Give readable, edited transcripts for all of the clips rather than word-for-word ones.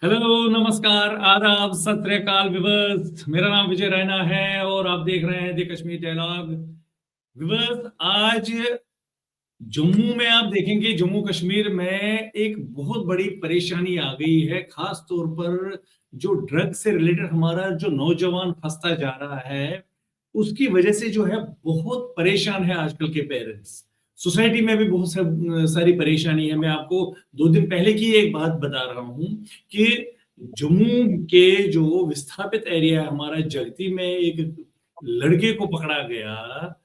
Hello, नमस्कार, आदाब, सत श्री अकाल विवर्स। मेरा नाम विजय रैना है और आप देख रहे हैं द कश्मीर डायलॉग। विवर्स, आज जम्मू में आप देखेंगे, जम्मू कश्मीर में एक बहुत बड़ी परेशानी आ गई है, खास तौर पर जो ड्रग से रिलेटेड हमारा जो नौजवान फंसता जा रहा है, उसकी वजह से जो है बहुत परेशान है आजकल के पेरेंट्स। सोसाइटी में भी बहुत सारी परेशानी है। मैं आपको 2 दिन पहले की एक बात बता रहा हूं कि जम्मू के जो विस्थापित एरिया है हमारा जगती में, एक लड़के को पकड़ा गया,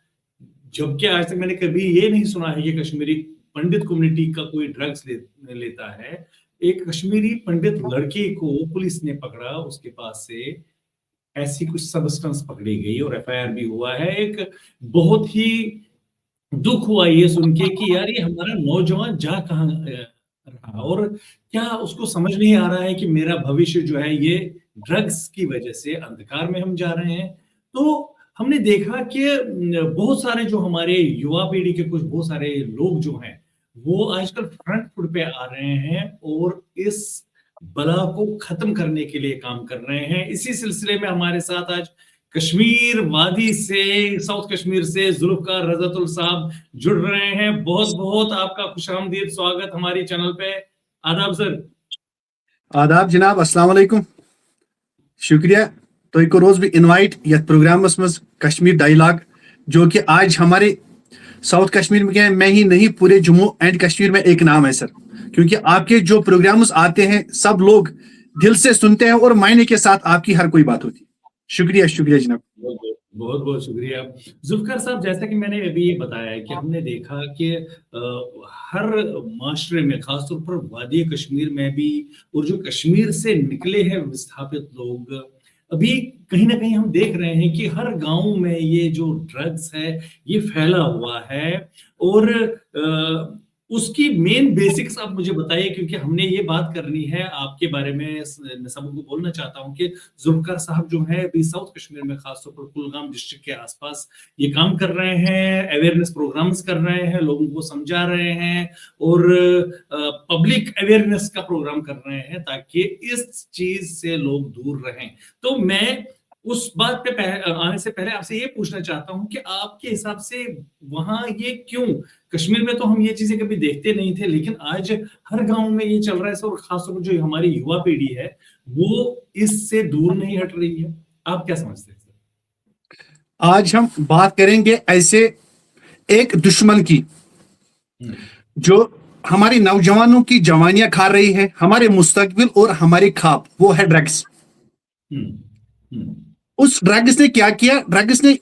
जबकि आज तक मैंने कभी ये नहीं सुना है कि कश्मीरी पंडित कम्युनिटी का कोई ड्रग्स लेता है। एक कश्मीरी पंडित लड़के को पुलिस ने पकड़ा, उसके पास से ऐसी कुछ सब्सटेंस पकड़ी गई और एफआईआर भी हुआ है। एक बहुत ही दुख हुआ ये सुन के कि यार ये हमारा नौजवान जा कहाँ रहा, और क्या उसको समझ नहीं आ रहा है कि मेरा भविष्य जो है ये ड्रग्स की वजह से अंधकार में हम जा रहे हैं। तो हमने देखा कि बहुत सारे जो हमारे युवा पीढ़ी के कुछ बहुत सारे लोग जो हैं वो आजकल फ्रंट फुट पे आ रहे हैं और इस बला को खत्म करने के लिए काम कर रहे हैं। इसी सिलसिले में हमारे साथ आज कश्मीर वादी से, साउथ कश्मीर से जुल्फकार रज़ातुल साहब जुड़ रहे हैं। बहुत बहुत आपका खुशामदीद स्वागत हमारी चैनल पे। आदाब सर। आदाब जनाब, अस्सलाम वालेकुम, शुक्रिया। तो एक रोज भी इनवाइट यथ प्रोग्रामस में कश्मीर डायलॉग, जो कि आज हमारे साउथ कश्मीर में मैं ही नहीं पूरे जम्मू एंड कश्मीर में एक नाम है सर, क्योंकि आपके जो प्रोग्राम्स आते हैं सब लोग दिल से सुनते हैं और मायने के साथ आपकी हर कोई बात होती है। शुक्रिया शुक्रिया जनाब। बहुत बहुत शुक्रिया जुल्फकार साहब। जैसा कि मैंने अभी ये बताया है कि हमने देखा कि हर माशरे में, खासतौर पर वादी कश्मीर में भी, और जो कश्मीर से निकले हैं विस्थापित लोग, अभी कहीं ना कहीं हम देख रहे हैं कि हर गांव में ये जो ड्रग्स है ये फैला हुआ है। और उसकी मेन बेसिक्स आप मुझे बताइए, क्योंकि हमने ये बात करनी है आपके बारे में। मैं सबको बोलना चाहता हूं कि जुल्फकार साहब जो है अभी साउथ कश्मीर में, खासतौर पर कुलगाम डिस्ट्रिक्ट के आसपास ये काम कर रहे हैं, अवेयरनेस प्रोग्राम्स कर रहे हैं, लोगों को समझा रहे हैं और पब्लिक अवेयरनेस का प्रोग्राम कर रहे हैं ताकि इस चीज से लोग दूर रहें। तो मैं उस बात पे आने से पहले आपसे ये पूछना चाहता हूं कि आपके हिसाब से वहां ये क्यों, कश्मीर में तो हम ये चीजें कभी देखते नहीं थे, लेकिन आज हर गांव में ये चल रहा है और खासतौर पर जो हमारी युवा पीढ़ी है वो इससे दूर नहीं हट रही है। आप क्या समझते हैं सर? आज हम बात करेंगे ऐसे एक दुश्मन की जो हमारी नौजवानों की जवानियां खा रही है, हमारे मुस्तकबिल और हमारे ख्वाब, वो है ड्रग्स। उस ड्रग्स ने क्या किया? ड्रग्स ने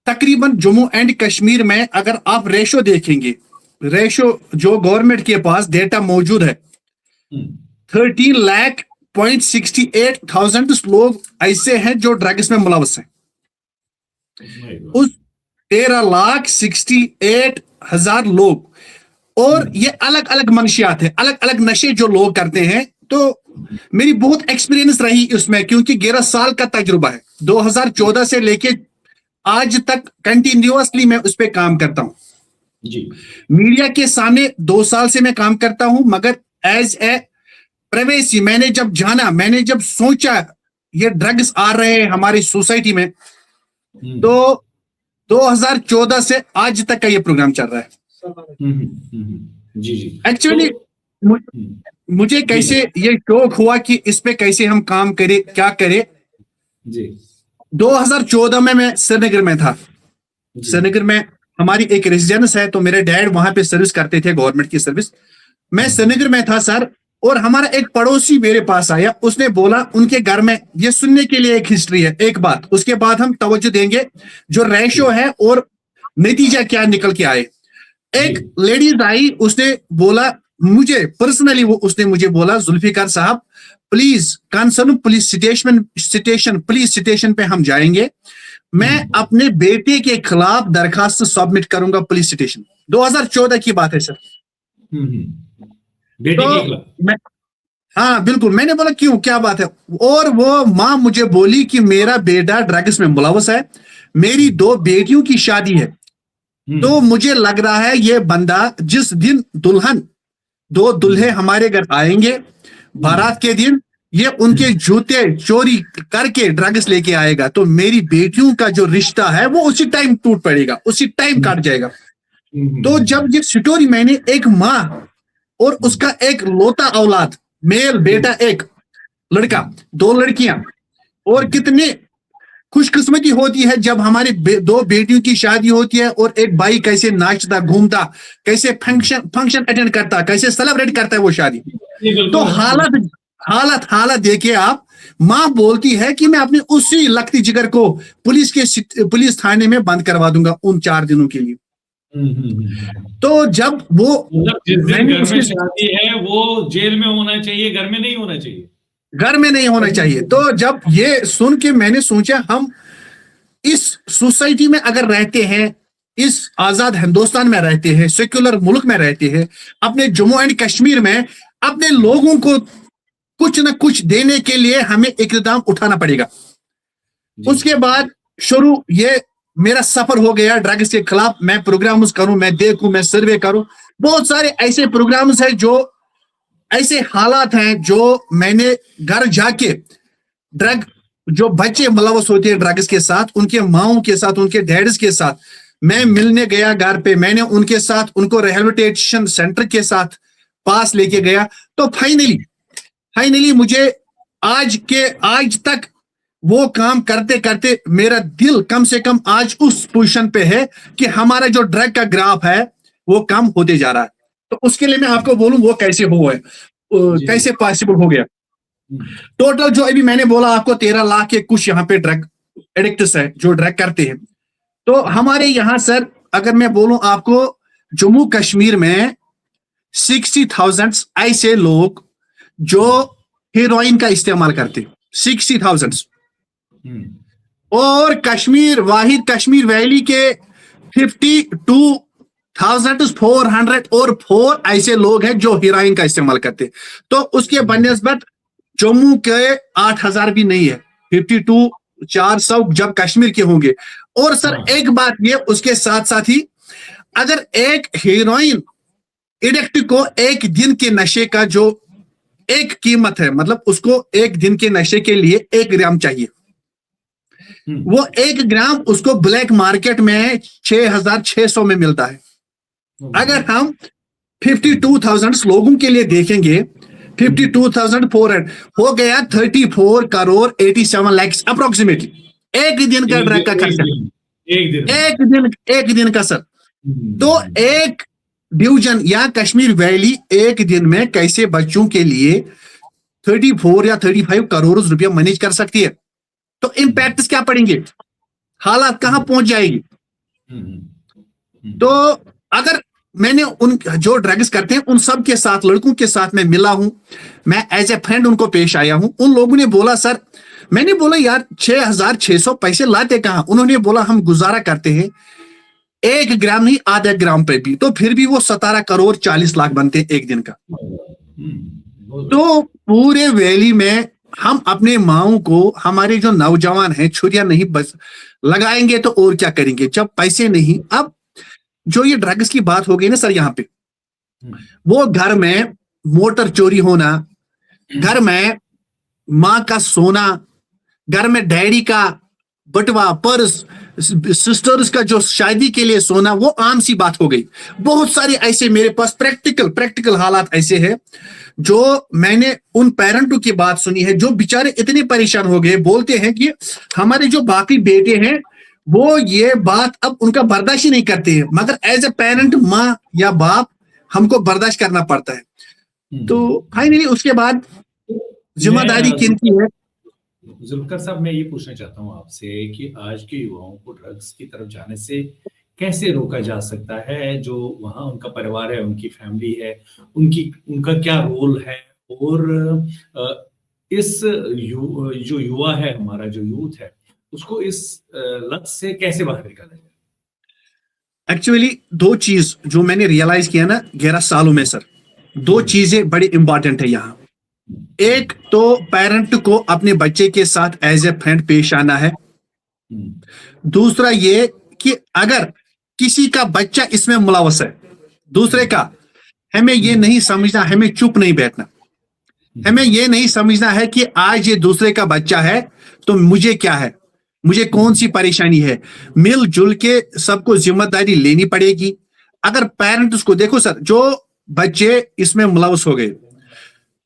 तकरीबन जम्मू एंड कश्मीर में, अगर आप रेशो देखेंगे, रेशो जो गवर्नमेंट के पास डेटा मौजूद है, 13,68,000 लोग ऐसे हैं जो ड्रग्स में मुलविस हैं। उस 13,68,000 लोग, और ये अलग अलग मंशियात है, अलग अलग नशे जो लोग करते हैं। तो मेरी बहुत एक्सपीरियंस रही इसमें, क्योंकि 11 साल का तजुर्बा है। 2014 से लेके आज तक कंटिन्यूअसली मैं उस पर काम करता हूं जी। मीडिया के सामने 2 साल से मैं काम करता हूं, मगर एज ए प्राइवेसी मैंने जब जाना, मैंने जब सोचा ये ड्रग्स आ रहे हैं हमारी सोसाइटी में, तो 2014 से आज तक का ये प्रोग्राम चल रहा है। जी जी। एक्चुअली मुझे कैसे ये शौक हुआ कि इस पे कैसे हम काम करें, क्या करें जी। 2014 में मैं श्रीनगर में था। श्रीनगर में हमारी एक रेजिडेंस है, तो मेरे डैड वहां पे सर्विस करते थे, गवर्नमेंट की सर्विस। मैं श्रीनगर में था सर, और हमारा एक पड़ोसी मेरे पास आया, उसने बोला उनके घर में, ये सुनने के लिए एक हिस्ट्री है, एक बात, उसके बाद हम तवज्जो देंगे जो रेशो है और नतीजा क्या निकल के आए। एक लेडीज आई, उसने बोला मुझे पर्सनली, उसने मुझे बोला जुल्फिकार साहब प्लीज कंसर्न पुलिस स्टेशन पे हम जाएंगे, मैं अपने बेटे के खिलाफ दरखास्त सबमिट करूंगा पुलिस स्टेशन। 2014 की बात है सर। बेटे तो के खिलाफ? हाँ बिल्कुल। मैंने बोला क्यों, क्या बात है? और वो माँ मुझे बोली कि मेरा बेटा ड्रग्स में मुलविस है, मेरी 2 बेटियों की शादी है, तो मुझे लग रहा है ये बंदा, जिस दिन 2 दुल्हे हमारे घर आएंगे बारात के दिन, ये उनके जूते चोरी करके ड्रग्स लेके आएगा तो मेरी बेटियों का जो रिश्ता है वो उसी टाइम टूट पड़ेगा, उसी टाइम काट जाएगा। तो जब ये स्टोरी मैंने एक माँ और उसका एक लौता औलाद, मेल बेटा, एक लड़का, 2 लड़कियां, और कितनी खुशकिस्मती होती है जब हमारे 2 बेटियों की शादी होती है और एक भाई कैसे नाचता घूमता, कैसे फंक्शन अटेंड करता, कैसे सेलिब्रेट करता है वो शादी। तो हालत देखिए आप, माँ बोलती है कि मैं अपनी उसी लखती जिगर को पुलिस थाने में बंद करवा दूंगा उन 4 दिनों के लिए। तो जब वो जिस दिन घर में शादी है वो जेल में होना चाहिए, घर में नहीं होना चाहिए, घर में नहीं होना चाहिए। तो जब ये सुन के मैंने सोचा हम इस सोसाइटी में अगर रहते हैं, इस आजाद हिंदुस्तान में रहते हैं, सेक्युलर मुल्क में रहते हैं, अपने जम्मू एंड कश्मीर में अपने लोगों को कुछ न कुछ देने के लिए हमें इकदाम उठाना पड़ेगा। उसके बाद शुरू ये मेरा सफर हो गया ड्रग्स के खिलाफ। मैं प्रोग्राम्स करूं, मैं देखूं, मैं सर्वे करूं। बहुत सारे ऐसे प्रोग्राम्स हैं, जो ऐसे हालात हैं जो मैंने घर जाके ड्रग, जो बच्चे मुलवस होते हैं ड्रग्स के साथ, उनके माओं के साथ, उनके डैड्स के साथ मैं मिलने गया घर पे। मैंने उनके साथ, उनको रिहैबिलिटेशन सेंटर के साथ पास लेके गया। तो फाइनली मुझे आज तक वो काम करते करते मेरा दिल कम से कम आज उस पोजीशन पे है कि हमारा जो ड्रग का ग्राफ है वो कम होते जा रहा है। तो उसके लिए मैं आपको बोलूं वो कैसे हुआ है, कैसे पॉसिबल हो गया। टोटल जो अभी मैंने बोला आपको 13 लाख के कुछ यहाँ पे ड्रग एडिक्ट्स है जो ड्रग करते हैं। तो हमारे यहाँ सर अगर मैं बोलूं आपको, जम्मू कश्मीर में 60,000 ऐसे लोग जो हेरोइन का इस्तेमाल करते, 60,000। और वाहिद कश्मीर वैली के 52,404 ऐसे लोग हैं जो हेरोइन का इस्तेमाल करते। तो उसके बनिस्बत जम्मू के 8,000 भी नहीं है, 52,400 जब कश्मीर के होंगे। और सर एक बात ये, उसके साथ साथ ही अगर एक हेरोइन एडिक्ट को एक दिन के नशे का जो एक कीमत है, मतलब उसको एक दिन के नशे के लिए 1 ग्राम चाहिए, वो 1 ग्राम उसको ब्लैक मार्केट में 6,600 में मिलता है। अगर हम 52,000 लोगों के लिए देखेंगे, 52,400 हो गया 34 करोड़ 87 लाख अप्रोक्सीमेटली एक दिन का ड्रग का खर्चा, एक दिन का सर। तो एक डिवीजन या कश्मीर वैली एक दिन में कैसे बच्चों के लिए 34 या 35 करोड़ रुपया मैनेज कर सकती है? तो इम्पैक्ट क्या पड़ेंगे, हालात कहां पहुंच जाएगी। तो अगर मैंने उन जो ड्रग्स करते हैं उन सब के साथ, लड़कों के साथ मैं मिला हूं, मैं एज ए फ्रेंड उनको पेश आया हूं। उन लोगों ने बोला सर, मैंने बोला यार 6,600 पैसे लाते कहां? उन्होंने बोला हम गुजारा करते हैं 1 ग्राम नहीं, आधा ग्राम पे भी, तो फिर भी वो 17 करोड़ 40 लाख बनते हैं एक दिन का। तो पूरे वैली में हम अपने माओं को, हमारे जो नौजवान हैं, छुरियां नहीं बस लगाएंगे तो और क्या करेंगे जब पैसे नहीं। अब जो ये ड्रग्स की बात हो गई ना सर यहाँ पे, वो घर में मोटर चोरी होना, घर में माँ का सोना, घर में डैडी का बटवा, पर्स, सिस्टर्स का जो शादी के लिए सोना, वो आम सी बात हो गई। बहुत सारे ऐसे मेरे पास प्रैक्टिकल हालात ऐसे हैं जो मैंने उन पेरेंटों की बात सुनी है जो बेचारे इतने परेशान हो गए, बोलते हैं कि हमारे जो बाकी बेटे हैं वो ये बात अब उनका बर्दाश्त ही नहीं करते हैं, मगर एज ए पेरेंट, माँ या बाप, हमको बर्दाश्त करना पड़ता है। तो फाइनली उसके बाद जिम्मेदारी किनकी है? जुल्फिकार साहब, मैं ये पूछना चाहता हूँ आपसे कि आज के युवाओं को ड्रग्स की तरफ जाने से कैसे रोका जा सकता है? जो वहाँ उनका परिवार है, उनकी फैमिली है, उनका क्या रोल है, और इस जो युवा है, हमारा जो यूथ है, उसको इस लत से कैसे बाहर निकाला जाए? एक्चुअली 2 चीज जो मैंने रियलाइज किया ना 11 सालों में सर, 2 चीजें बड़ी इंपॉर्टेंट है यहाँ। एक तो पेरेंट को अपने बच्चे के साथ एज ए फ्रेंड पेश आना है। दूसरा ये कि अगर किसी का बच्चा इसमें मुलवस है, दूसरे का, हमें ये नहीं समझना, हमें चुप नहीं बैठना। हमें ये नहीं समझना है कि आज ये दूसरे का बच्चा है तो मुझे क्या है, मुझे कौन सी परेशानी है। मिलजुल के सबको जिम्मेदारी लेनी पड़ेगी। अगर पेरेंट्स को देखो सर, जो बच्चे इसमें मुलवस हो गए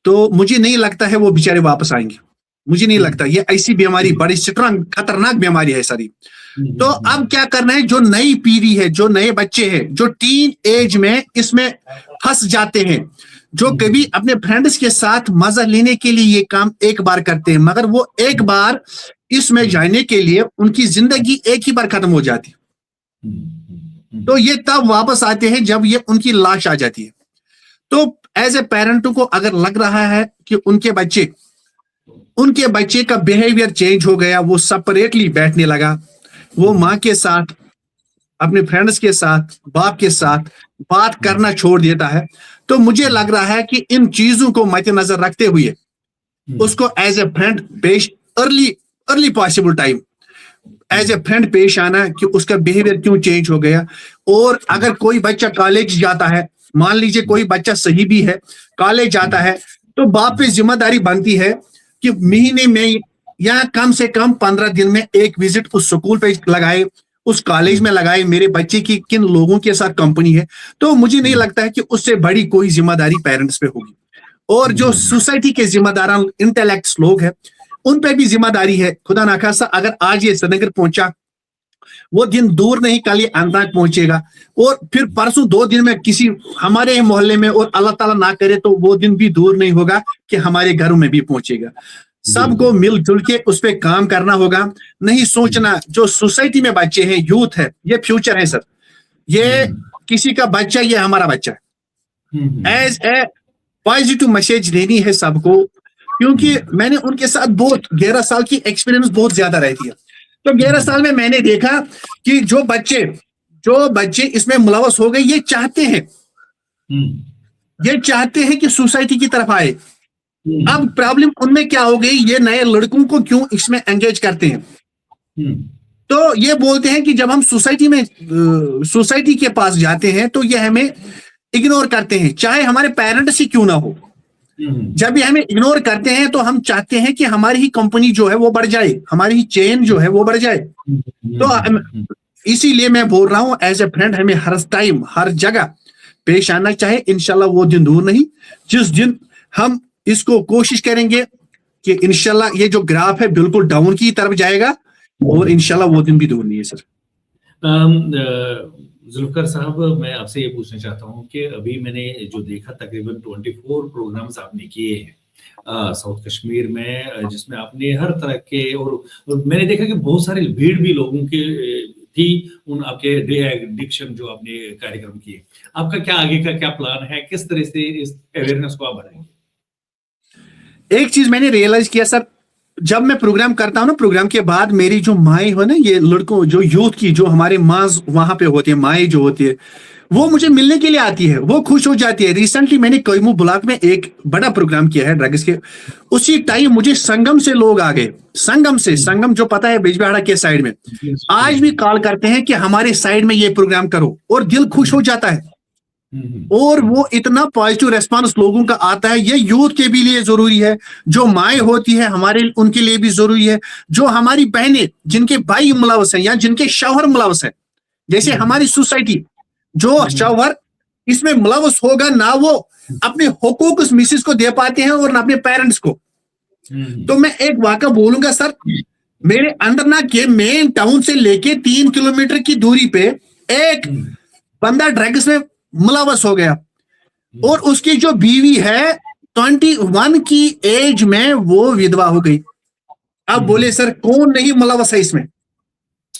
तो मुझे नहीं लगता है वो बेचारे वापस आएंगे, मुझे नहीं लगता। ये ऐसी बीमारी बड़ी स्ट्रांग खतरनाक बीमारी है सारी। तो अब क्या करना है, जो नई पीढ़ी है, जो नए बच्चे हैं, जो टीन एज में इसमें फंस जाते हैं, जो कभी अपने फ्रेंड्स के साथ मजा लेने के लिए ये काम एक बार करते हैं, मगर वो एक बार इसमें जाने के लिए उनकी जिंदगी एक ही बार खत्म हो जाती है। तो ये तब वापस आते हैं जब ये उनकी लाश आ जाती है। तो एज ए पेरेंटों को अगर लग रहा है कि उनके बच्चे का बिहेवियर चेंज हो गया, वो सेपरेटली बैठने लगा, वो माँ के साथ, अपने फ्रेंड्स के साथ, बाप के साथ बात करना छोड़ देता है, तो मुझे लग रहा है कि इन चीजों को मद्देनजर रखते हुए उसको एज ए फ्रेंड पेश early possible time as a friend पेश आना कि उसका बिहेवियर क्यों चेंज हो गया। और अगर कोई बच्चा कॉलेज जाता है, मान लीजिए कोई बच्चा सही भी है, कॉलेज जाता है, तो बाप पे जिम्मेदारी बनती है कि महीने में या कम से कम 15 दिन में एक विजिट उस स्कूल पे लगाए, उस कॉलेज में लगाए, मेरे बच्चे की किन लोगों के साथ कंपनी है। तो मुझे नहीं लगता है कि उससे बड़ी कोई जिम्मेदारी पेरेंट्स पे होगी। और जो सोसाइटी के जिम्मेदार इंटेलेक्ट्स लोग हैं, उन पे भी जिम्मेदारी है। खुदा ना खास्ता अगर आज ये श्रीनगर पहुंचा, वो दिन दूर नहीं, कल ये अनंतनाग पहुंचेगा, और फिर परसों 2 दिन में किसी हमारे मोहल्ले में, और अल्लाह ताला ना करे तो वो दिन भी दूर नहीं होगा कि हमारे घरों में भी पहुंचेगा। सबको मिलजुल के उस पर काम करना होगा। नहीं सोचना जो सोसाइटी में बच्चे हैं, यूथ है, ये फ्यूचर है सर, ये किसी का बच्चा, ये हमारा बच्चा है। एज ए पॉजिटिव मैसेज देनी है सबको, क्योंकि मैंने उनके साथ बहुत 11 साल की एक्सपीरियंस बहुत ज्यादा रहती है। तो 11 साल में मैंने देखा कि जो बच्चे इसमें मुलवस हो गए, ये चाहते हैं कि सोसाइटी की तरफ आए। अब प्रॉब्लम उनमें क्या हो गई, ये नए लड़कों को क्यों इसमें एंगेज करते हैं। तो ये बोलते हैं कि जब हम सोसाइटी के पास जाते हैं तो ये हमें इग्नोर करते हैं, चाहे हमारे पेरेंट्स ही क्यों ना हो। जब ये हमें इग्नोर करते हैं तो हम चाहते हैं कि हमारी ही कंपनी जो है वो बढ़ जाए, हमारी ही चेन जो है वो बढ़ जाए। तो इसीलिए मैं बोल रहा हूं, एज ए फ्रेंड हमें हर टाइम हर जगह पेश आना चाहिए। इंशाल्लाह वो दिन दूर नहीं जिस दिन हम इसको कोशिश करेंगे कि इंशाल्लाह ये जो ग्राफ है बिल्कुल डाउन की तरफ जाएगा, और इंशाल्लाह वो दिन भी दूर नहीं है सर। जुल्फिकार साहब, मैं आपसे ये पूछना चाहता हूँ कि अभी मैंने जो देखा, तकरीबन 24 प्रोग्राम्स आपने किए हैं साउथ कश्मीर में, जिसमें आपने हर तरह के, और मैंने देखा कि बहुत सारी भीड़ भी लोगों की थी उन आपके डे एडिक्शन जो आपने कार्यक्रम किए। आपका क्या आगे का क्या प्लान है, किस तरह से इस अवेयरनेस को आप बढ़ाएंगे? एक चीज मैंने रियलाइज किया सर, जब मैं प्रोग्राम करता हूँ ना, प्रोग्राम के बाद मेरी जो माएँ हो ना, ये लड़कों जो यूथ की जो हमारे माँ वहां पे होती है, माएँ जो होती है, वो मुझे मिलने के लिए आती है, वो खुश हो जाती है। रिसेंटली मैंने कोयमू ब्लॉक में एक बड़ा प्रोग्राम किया है ड्रग्स के, उसी टाइम मुझे संगम से लोग आ गए, संगम जो पता है बिजबिहाड़ा के साइड में, आज भी कॉल करते हैं कि हमारे साइड में ये प्रोग्राम करो, और दिल खुश हो जाता है। और वो इतना पॉजिटिव रेस्पॉन्स लोगों का आता है। ये यूथ के भी लिए जरूरी है, जो माएँ होती है हमारे, उनके लिए भी जरूरी है, जो हमारी बहनें जिनके भाई मुलवस है या जिनके शौहर मुलवस है। जैसे हमारी सोसाइटी, जो शौहर इसमें मुलवस होगा ना, वो अपने हुकूक उस मिसेस को दे पाते हैं और ना अपने पेरेंट्स को। तो मैं एक वाक़या बोलूंगा सर, मेरे अनंतनाग के मेन टाउन से लेके 3 किलोमीटर की दूरी पे एक बंदा ड्रग्स में मुलवस हो गया, और उसकी जो बीवी है 21 की एज में वो विधवा हो गई। अब बोले सर कौन नहीं मुलवस है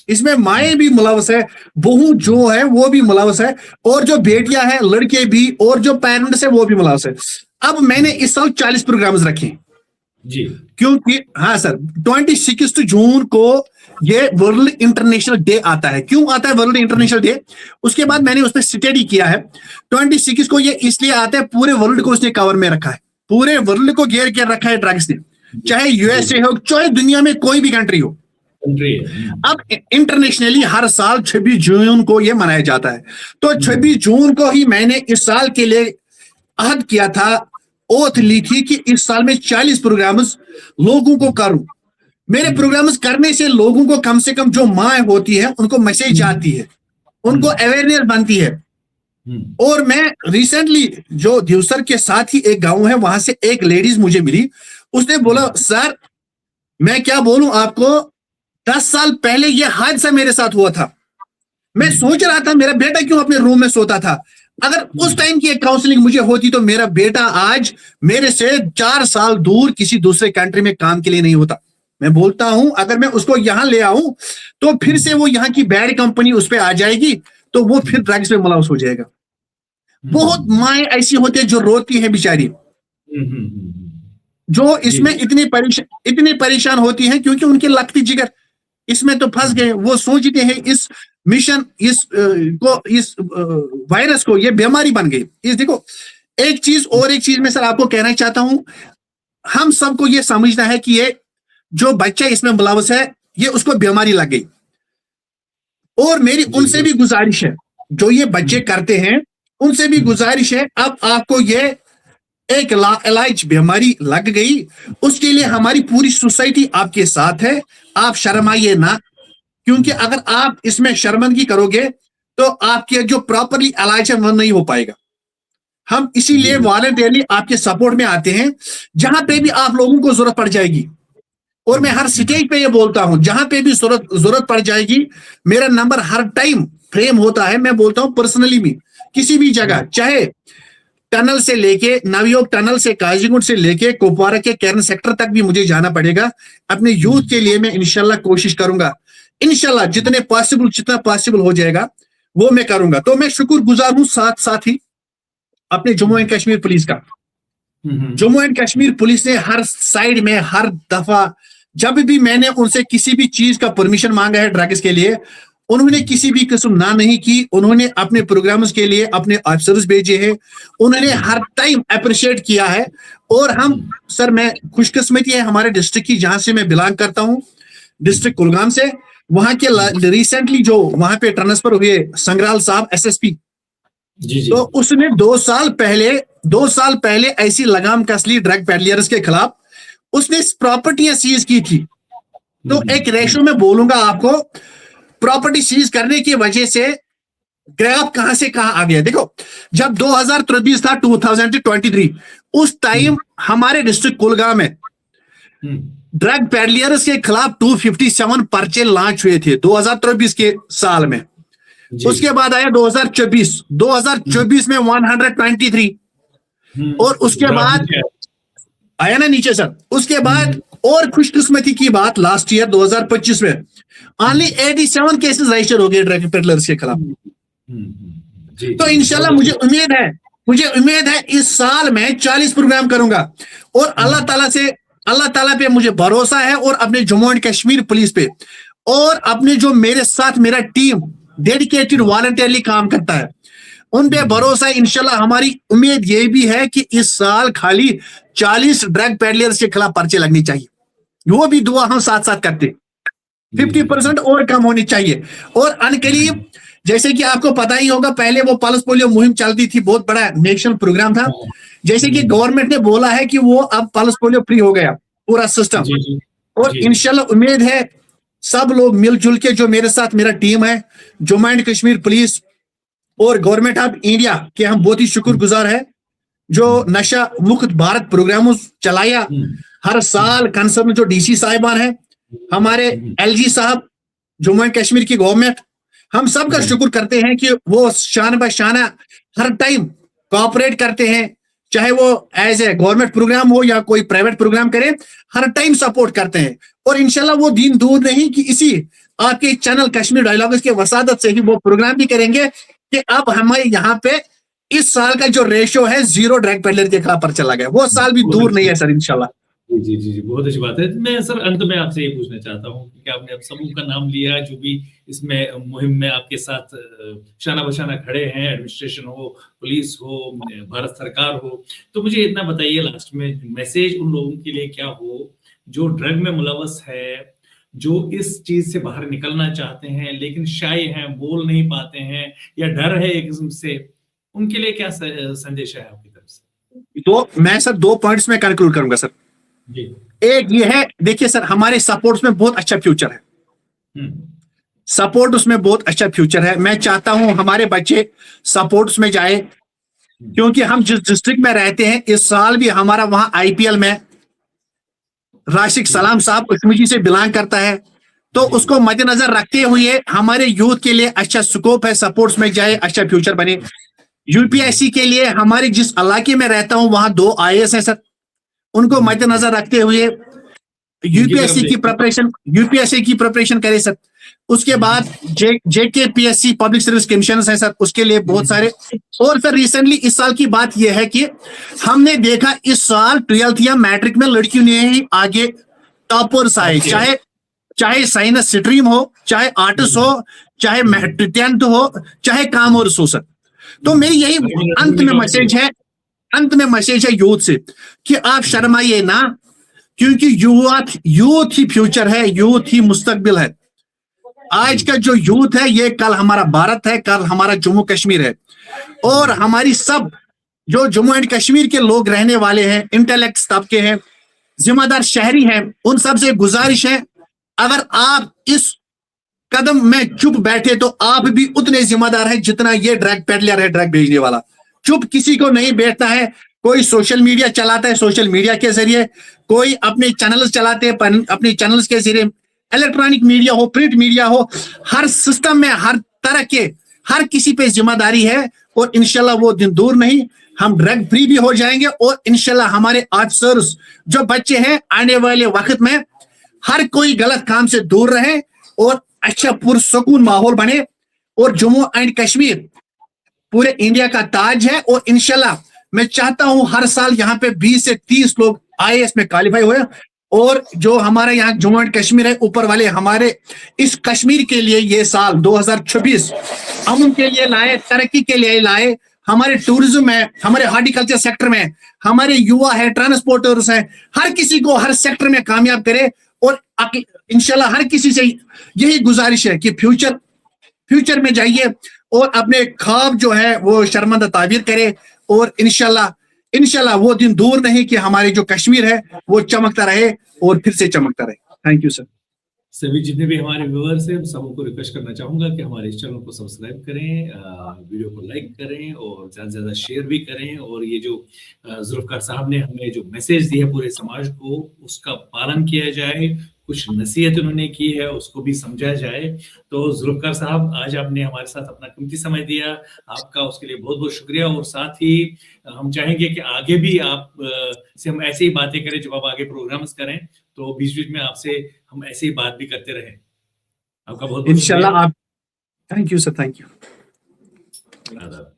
इसमें माएँ भी मुलवस है, बहू जो है वो भी मुलवस है, और जो बेटियां हैं, लड़के भी, और जो पेरेंट्स है वो भी मुलवस है। अब मैंने इस साल 40 प्रोग्राम्स रखे जी, क्योंकि हाँ सर, 26 जून को ये वर्ल्ड इंटरनेशनल डे आता है। क्यों आता है वर्ल्ड इंटरनेशनल डे? उसके बाद मैंने उस पर स्टडी किया है। 26 को ये इसलिए आता है, पूरे वर्ल्ड को उसने कवर में रखा है, पूरे वर्ल्ड को घेर के रखा है ड्रग्स ने, चाहे यूएसए हो, चाहे दुनिया में कोई भी कंट्री हो। अब इंटरनेशनली हर साल 26 जून को ये मनाया जाता है। तो 26 जून को ही मैंने इस साल के लिए अहद किया था, ओथ ली थी कि इस साल में 40 प्रोग्राम्स लोगों को करूं। मेरे प्रोग्राम्स करने से लोगों को कम से कम जो माँ होती है उनको मैसेज आती है, उनको अवेयरनेस बनती है। और मैं रिसेंटली जो देवसर के साथ ही एक गांव है वहां से एक लेडीज मुझे मिली, उसने बोला सर मैं क्या बोलूं आपको, 10 साल पहले ये हादसा मेरे साथ हुआ था। मैं सोच रहा था मेरा बेटा क्यों अपने रूम में सोता था, अगर उस टाइम की एक काउंसलिंग मुझे होती तो मेरा बेटा आज मेरे से 4 साल दूर किसी दूसरे कंट्री में काम के लिए नहीं होता। मैं बोलता हूं अगर मैं उसको यहां ले आऊं तो फिर से वो यहाँ की बैड कंपनी उस पर आ जाएगी, तो वो फिर ड्रग्स में मुलव्वस हो जाएगा। बहुत माएँ ऐसी होती है जो रोती है बेचारी, जो इसमें इतनी परेशान होती हैं क्योंकि उनके लगती जिगर इसमें तो फंस गए। वो सोचते हैं इस मिशन इस वायरस को ये बीमारी बन गई। इस देखो एक चीज में सर आपको कहना चाहता हूं, हम सबको ये समझना है कि ये जो बच्चा इसमें मुलव्वस है ये उसको बीमारी लग गई। और मेरी उनसे भी गुजारिश है जो ये बच्चे करते हैं, उनसे भी गुजारिश है अब आपको ये एक लाइलाज बीमारी लग गई, उसके लिए हमारी पूरी सोसाइटी आपके साथ है, आप शर्माइए ना, क्योंकि अगर आप इसमें शर्मंदगी करोगे तो आपके जो प्रॉपरली इलाज है वो नहीं हो पाएगा। हम इसीलिए वॉलंटियरली आपके सपोर्ट में आते हैं जहां पे भी आप लोगों को जरूरत पड़ जाएगी। और मैं हर स्टेज पे ये बोलता हूं जहां पे भी जरूरत पड़ जाएगी, मेरा नंबर हर टाइम फ्रेम होता है। मैं बोलता हूं पर्सनली भी किसी भी जगह, चाहे टनल से लेके नवयोग टनल से काजीगुंड से लेके कुपवारा के कैरन सेक्टर तक भी मुझे जाना पड़ेगा, अपने यूथ के लिए मैं इंशाल्लाह कोशिश करूंगा। इंशाल्लाह जितना पॉसिबल हो जाएगा वो मैं करूंगा। तो मैं शुक्रगुजार हूं साथ ही अपने जम्मू एंड कश्मीर पुलिस का। जम्मू एंड कश्मीर पुलिस ने हर साइड में हर दफा जब भी मैंने उनसे किसी भी चीज का परमिशन मांगा है ड्रग्स के लिए, उन्होंने किसी भी किस्म ना नहीं की। उन्होंने अपने प्रोग्राम्स के लिए अपने ऑफिसर्स भेजे हैं, उन्होंने हर टाइम अप्रिशिएट किया है। और हम सर मैं खुशकिस्मती है हमारे डिस्ट्रिक्ट की, जहां से मैं बिलोंग करता हूं, डिस्ट्रिक्ट कुलगाम से, वहां के रिसेंटली जो वहां पे ट्रांसफर हुए संग्राल साहब एसएसपी, तो उसने 2 साल पहले ऐसी लगाम कस ली ड्रग पेडलर्स के खिलाफ, उसने प्रॉपर्टियां सीज की थी। तो एक रेशो में बोलूंगा आपको, प्रॉपर्टी सीज करने की वजह से ग्राफ कहां से कहां आ गया। देखो जब 2023 था 2023 उस टाइम हमारे डिस्ट्रिक्ट कुलगाम में ड्रग पेडलर्स के खिलाफ 257 पर्चे लॉन्च हुए थे 2023 के साल में। उसके बाद आया 2024 में 123 और उसके बाद आया ना नीचे सर। उसके बाद और खुशकिस्मती की बात लास्ट ईयर 2025 में ओनली 87 केसेस रजिस्टर हो गए ड्रग पेडलर्स के खिलाफ। तो इंशाल्लाह मुझे उम्मीद है इस साल में 40 प्रोग्राम करूंगा और अल्लाह ताला पे मुझे भरोसा है और अपने जम्मू एंड कश्मीर पुलिस पे और अपने जो मेरे साथ मेरा टीम डेडिकेटेड वॉलंटियरली काम करता है उन पे भरोसा है। इंशाल्लाह हमारी उम्मीद ये भी है कि इस साल खाली 40 ड्रग पेडलर्स के खिलाफ पर्चे लगनी चाहिए, वो भी दुआ हम साथ साथ करते, 50% और कम होनी चाहिए। और अनकरीब जैसे कि आपको पता ही होगा पहले वो पल्स पोलियो मुहिम चलती थी, बहुत बड़ा नेशनल प्रोग्राम था, जैसे कि गवर्नमेंट ने बोला है कि वो अब पल्स पोलियो फ्री हो गया पूरा सिस्टम। और इंशाल्लाह उम्मीद है सब लोग मिलजुल के, जो मेरे साथ मेरा टीम है जम्मू एंड कश्मीर पुलिस और गवर्नमेंट ऑफ इंडिया के, हम बहुत ही शुक्रगुजार है जो नशा मुक्त भारत प्रोग्राम चलाया हर साल। कंसर्न जो डीसी साहिबान है, हमारे एलजी साहब, जम्मू एंड कश्मीर की गवर्नमेंट, हम सब का शुक्र करते हैं कि वो शान बशाना हर टाइम कोऑपरेट करते हैं, चाहे वो एज ए गवर्नमेंट प्रोग्राम हो या कोई प्राइवेट प्रोग्राम करे, हर टाइम सपोर्ट करते हैं। और इंशाल्लाह वो दिन दूर नहीं कि इसी आपके चैनल कश्मीर डायलॉग्स के वसादत से ही वो प्रोग्राम भी करेंगे कि अब हमारे यहाँ पे इस साल का जो रेशो है 0 ड्रग पेडलर के खिलाफ पर चला गया, वो साल भी दूर नहीं है सर इंशाल्लाह। जी बहुत अच्छी बात है। मैं सर अंत में आपसे ये पूछना चाहता हूँ कि आपने अब समूह का नाम लिया जो भी इसमें मुहिम में आपके साथ शाना बशाना खड़े हैं, एडमिनिस्ट्रेशन हो, पुलिस हो, भारत सरकार हो, तो मुझे इतना बताइए लास्ट में मैसेज उन लोगों के लिए क्या हो जो ड्रग में मुलव्वस है, जो इस चीज से बाहर निकलना चाहते हैं लेकिन शाय हैं, बोल नहीं पाते हैं या डर है एक किस्म से, उनके लिए क्या संदेश है आपकी तरफ से? मैं सर 2 पॉइंट्स में कंक्लूड करूंगा सर। जी। एक ये है, देखिए सर, हमारे सपोर्ट्स में बहुत अच्छा फ्यूचर है, सपोर्ट उसमें बहुत अच्छा फ्यूचर है। मैं चाहता हूं हमारे बच्चे सपोर्ट्स में जाए, क्योंकि हम जिस डिस्ट्रिक्ट में रहते हैं, इस साल भी हमारा वहां आईपीएल में राशिक सलाम साहब कश्मीरी से बिलोंग करता है, तो उसको मद्देनजर रखते हुए हमारे यूथ के लिए अच्छा स्कोप है, सपोर्ट्स में जाए, अच्छा फ्यूचर बने। यूपीएससी के लिए हमारे जिस इलाके में रहता हूं वहां 2 आईएएस हैं सर, उनको मद्देनजर रखते हुए यूपीएससी की प्रिपरेशन करे सर। उसके बाद जेकेपीएससी पब्लिक सर्विस कमीशन है सर, उसके लिए बहुत सारे। और फिर रिसेंटली इस साल की बात यह है कि हमने देखा इस साल 12th या मैट्रिक में लड़कियों ने ही आगे टॉपर्स आए, चाहे साइंस स्ट्रीम हो, चाहे आर्ट्स हो, चाहे 10th हो, चाहे कॉमर्स हो सर। तो मेरी यही अंत में मैसेज है यूथ से कि आप शर्माइए ना, क्योंकि यूथ ही फ्यूचर है, यूथ ही मुस्तकबिल है। आज का जो यूथ है ये कल हमारा भारत है, कल हमारा जम्मू कश्मीर है। और हमारी सब जो जम्मू एंड कश्मीर के लोग रहने वाले हैं, इंटेलेक्ट तबके हैं, जिम्मेदार शहरी हैं, उन सब से गुजारिश है, अगर आप इस कदम में चुप बैठे तो आप भी उतने जिम्मेदार हैं जितना ये ड्रग पेडलर है, ड्रग भेजने वाला। चुप किसी को नहीं बैठता है। कोई सोशल मीडिया चलाता है, सोशल मीडिया के जरिए, कोई अपने चैनल्स चलाते हैं, अपने चैनल्स के जरिए, इलेक्ट्रॉनिक मीडिया हो, प्रिंट मीडिया हो, हर सिस्टम में हर तरह के हर किसी पे जिम्मेदारी है। और इंशाल्लाह वो दिन दूर नहीं, हम ड्रग फ्री भी हो जाएंगे। और इंशाल्लाह हमारे ऑफिसर्स जो बच्चे हैं, आने वाले वक्त में हर कोई गलत काम से दूर रहे और अच्छा पुरसुकून माहौल बने। और जम्मू एंड कश्मीर पूरे इंडिया का ताज है। और इंशाल्लाह मैं चाहता हूं हर साल यहाँ पे 20 से 30 लोग आईएएस में क्वालिफाई हुए। और जो हमारे यहाँ जम्मू एंड कश्मीर है, ऊपर वाले हमारे इस कश्मीर के लिए ये साल 2026 अमन के लिए लाए, तरक्की के लिए लाए। हमारे टूरिज्म में, हमारे हॉर्टिकल्चर सेक्टर में, हमारे युवा है, ट्रांसपोर्टर्स हैं, हर किसी को हर सेक्टर में कामयाब करे। और इंशाल्लाह हर किसी से यही गुजारिश है कि फ्यूचर में जाइए और अपने ख्वाब जो है वो शर्मंदा ताबीर करे। और इंशाल्लाह वो दिन दूर नहीं कि हमारे जो कश्मीर है वो चमकता रहे और फिर से चमकता रहे। Thank you sir. सभी जितने भी हमारे व्यूअर्स हैं, सबको रिक्वेस्ट करना चाहूंगा कि हमारे इस चैनल को सब्सक्राइब करें, वीडियो को लाइक करें और ज्यादा से ज्यादा शेयर भी करें। और ये जो जुल्फकार साहब ने हमें जो मैसेज दिया पूरे समाज को, उसका पालन किया जाए। कुछ नसीहत उन्होंने की है, उसको भी समझा जाए। तो जुल्फकार साहब, आज आपने हमारे साथ अपना कीमती समय दिया, आपका उसके लिए बहुत बहुत शुक्रिया। और साथ ही हम चाहेंगे कि आगे भी आप से हम ऐसे ही बातें करें, जब आप आगे प्रोग्राम्स करें तो बीच बीच में आपसे हम ऐसे ही बात भी करते रहें। आपका बहुत बहुत इंशाल्लाह। आप thank you sir, thank you. आदाब।